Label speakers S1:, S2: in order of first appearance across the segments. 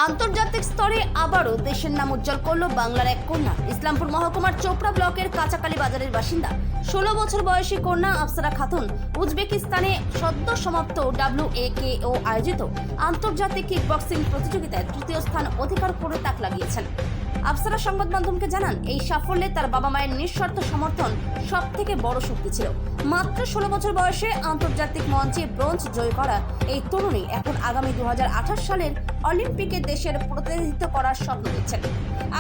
S1: আন্তর্জাতিক স্তরে আবারও দেশের নাম উজ্জ্বল করল বাংলার এক কন্যা। ইসলামপুর মহকুমার চোপড়া ব্লকের কাঁচাকালী বাজারের বাসিন্দা 16 বছর বয়সী কন্যা আফসারা খাতুন উজবেকিস্তানে সদ্য সমাপ্ত WAKO আয়োজিত আন্তর্জাতিক কিকবক্সিং প্রতিযোগিতায় তৃতীয় স্থান অধিকার করে তাক লাগিয়েছেন। আফসারা সংবাদ মাধ্যমকে জানান, এই সাফল্যে তার বাবা মায়ের নিঃশর্ত সমর্থন সব থেকে বড় শক্তি ছিল। মাত্র 16 বছর বয়সে আন্তর্জাতিক মঞ্চে ব্রোঞ্জ জয় করা এই তরুণী এখন আগামী 2028 সালের অলিম্পিকে দেশের প্রতিনিধিত্ব করার স্বপ্ন দেখছেন।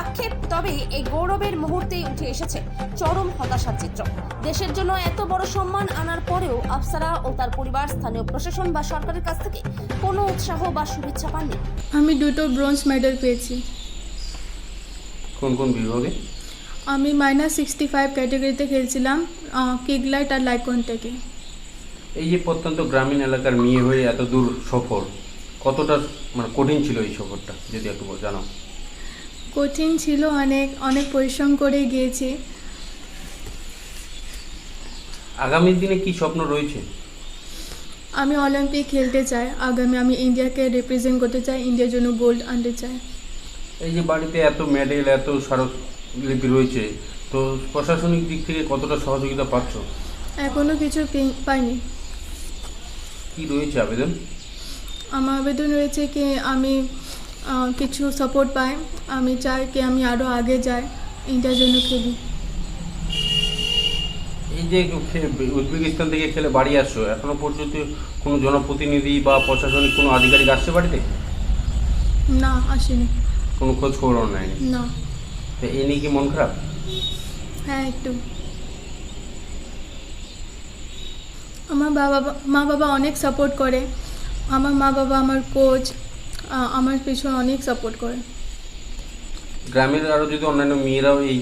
S1: আক্ষেপ, তবে এই গৌরবের মুহূর্তেই উঠে এসেছে চরম হতাশার চিত্র। দেশের জন্য এত বড় সম্মান আনার পরেও আফসারা ও তার পরিবার স্থানীয় প্রশাসন বা সরকারের কাছ থেকে কোনো উৎসাহ বা শুভেচ্ছা পাননি।
S2: আমি দুটো ব্রোঞ্জ মেডেল পেয়েছি।
S3: কোন কোন বিভাগে?
S2: আমি -65 ক্যাটাগরিতে খেলছিলাম, কিক লাইট আর লাইট কন্ট্যাক্টে।
S3: এই যে প্রত্যন্ত গ্রামীণ এলাকার মেয়ে হয়ে এত দূর সফর, কতটা কঠিন ছিল এই সফরটা, যদি একটু জানাও।
S2: কঠিন ছিল, অনেক পরিশ্রম করে গিয়েছি।
S3: আগামী দিনে কি স্বপ্ন রয়েছে?
S2: আমি অলিম্পিক খেলতে চাই, আমি ইন্ডিয়াকে রিপ্রেজেন্ট করতে চাই, ইন্ডিয়ার জন্য গোল্ড আনতে চাই।
S3: এই যে বাড়িতে এত মেডেল, এত স্মারকলিপি রয়েছে, তো প্রশাসনিক দিক থেকে কতটা সহযোগিতা পাচ্ছ?
S2: এখনও কিছু পাইনি।
S3: কি রয়েছে আবেদন?
S2: আমার আবেদন রয়েছে কি আমি কিছু সাপোর্ট পাই। আমি চাই কি আমি আরও আগে যাই, ইন্ডিয়ার জন্য খেলি।
S3: এই যে উজবেকিস্তান থেকে খেলে বাড়ি আসছো, এখনো পর্যন্ত কোনো জনপ্রতিনিধি বা প্রশাসনিক কোনো আধিকারিক আসছে বাড়িতে?
S2: না, আসেনি।
S3: কোনো খোঁজ খবর নেয়নি?
S2: না।
S3: তো এই নিয়ে কি মন খারাপ?
S2: হ্যাঁ, একটু। আমার মা বাবা অনেক সাপোর্ট করে। আমার মা বাবা, আমার কোচ আমার পিছনে অনেক সাপোর্ট করে।
S3: গ্রামের আরও যদি অন্যান্য মেয়েরাও এই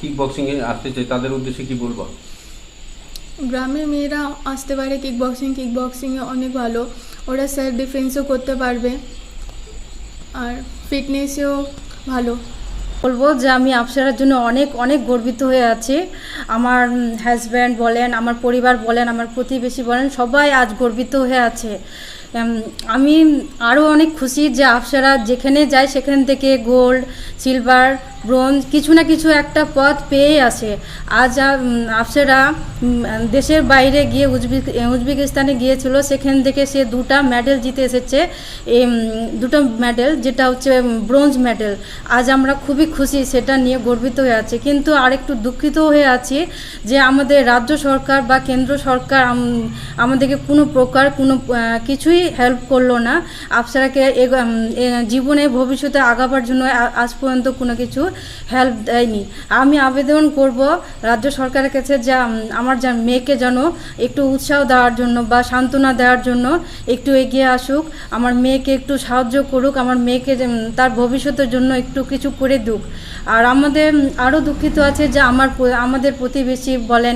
S3: কিক বক্সিংয়ে আসতে চায়, তাদের উদ্দেশ্যে কি বলবো?
S2: গ্রামের মেয়েরা আসতে পারে কিক বক্সিংয়ে অনেক ভালো। ওরা সেলফ ডিফেন্সও করতে পারবে আর ফিটনেসেও ভালো।
S4: বলবো যে আমি আফসারার জন্য অনেক অনেক গর্বিত হয়ে আছি। আমার হাজব্যান্ড বলেন, আমার পরিবার বলেন, আমার প্রতিবেশী বলেন, সবাই আজ গর্বিত হয়ে আছে। আমি আরও অনেক খুশি যে আফসারা যেখানে যায় সেখান থেকে গোল্ড, সিলভার, ব্রোঞ্জ কিছু না কিছু একটা পথ পেয়ে আসে। আজ আফসারা দেশের বাইরে গিয়ে উজবেকিস্তানে গিয়েছিল, সেখান থেকে সে 2টা মেডেল জিতে এসেছে। এই 2টো মেডেল, যেটা হচ্ছে ব্রোঞ্জ মেডেল। আজ আমরা খুবই খুশি, সেটা নিয়ে গর্বিত হয়ে আছি। কিন্তু আরেকটু দুঃখিত হয়ে আছি যে আমাদের রাজ্য সরকার বা কেন্দ্র সরকার আমাদেরকে কোনো প্রকার কিছুই হেল্প করলো না। আফসারাকে জীবনে ভবিষ্যতে আগাবার জন্য আজ পর্যন্ত কোনো কিছু হেল্প দেয়নি। আমি আবেদন করব রাজ্য সরকারের কাছে যে আমার মেয়েকে যেন একটু উৎসাহ দেওয়ার জন্য বা সান্ত্বনা দেওয়ার জন্য একটু এগিয়ে আসুক, আমার মেয়েকে একটু সাহায্য করুক, আমার মেয়েকে তার ভবিষ্যতের জন্য একটু কিছু করে দিক। আর আমাদের আরও দুঃখিত আছে যে আমাদের প্রতিবেশী বলেন,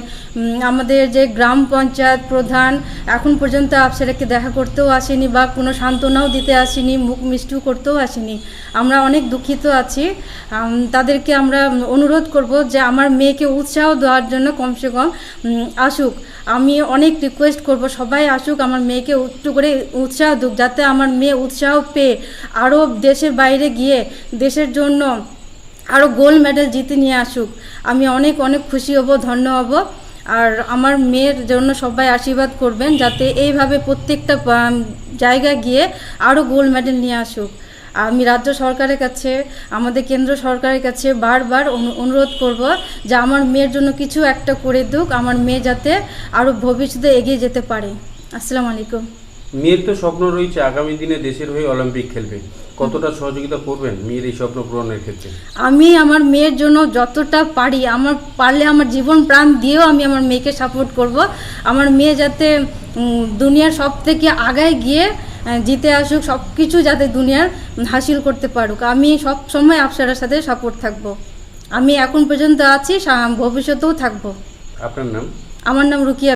S4: আমাদের যে গ্রাম পঞ্চায়েত প্রধান এখন পর্যন্ত আফসারাকে দেখা করতেও আসেনি বা কোনো সান্ত্বনাও দিতে আসেনি, মুখ মিষ্টি করতেও আসেনি। আমরা অনেক দুঃখিত আছি। তাদেরকে আমরা অনুরোধ করব যে আমার মেয়েকে উৎসাহ দেওয়ার জন্য কমসে কম আসুক। আমি অনেক রিকোয়েস্ট করব সবাই আসুক, আমার মেয়েকে একটু করে উৎসাহ দিক, যাতে আমার মেয়ে উৎসাহ পেয়ে আরও দেশের বাইরে গিয়ে দেশের জন্য আরও গোল্ড মেডেল জিতে নিয়ে আসুক। আমি অনেক অনেক খুশি হব, ধন্য হব। আর আমার মেয়ের জন্য সবাই আশীর্বাদ করবেন, যাতে এইভাবে প্রত্যেকটা জায়গায় গিয়ে আরও গোল্ড মেডেল নিয়ে আসুক। আমি রাজ্য সরকারের কাছে, আমাদের কেন্দ্র সরকারের কাছে বারবার অনুরোধ করব যে আমার মেয়ের জন্য কিছু একটা করে দিক, আমার মেয়ে যাতে আরও ভবিষ্যতে এগিয়ে যেতে পারে। আসসালামু আলাইকুম।
S3: মেয়ের তো স্বপ্ন রয়েছে আগামী দিনে দেশের হয়ে অলিম্পিক খেলবে, কতটা সহযোগিতা করবেন মেয়ের এই স্বপ্ন পূরণের ক্ষেত্রে?
S4: আমি আমার মেয়ের জন্য যতটা পারি, পারলে আমার জীবন প্রাণ দিয়েও আমি আমার মেয়েকে সাপোর্ট করব। আমার মেয়ে যাতে দুনিয়ার সব থেকে আগায় গিয়ে জিতে আসুক, সব কিছু যাতে দুনিয়ার হাসিল করতে পারুক। আমি সব সময় আফসারার সাথে সাপোর্ট থাকব। আমি এখন পর্যন্ত আছি, ভবিষ্যতেও থাকব।
S3: আপনার নাম?
S4: আমার নাম রুকিয়া।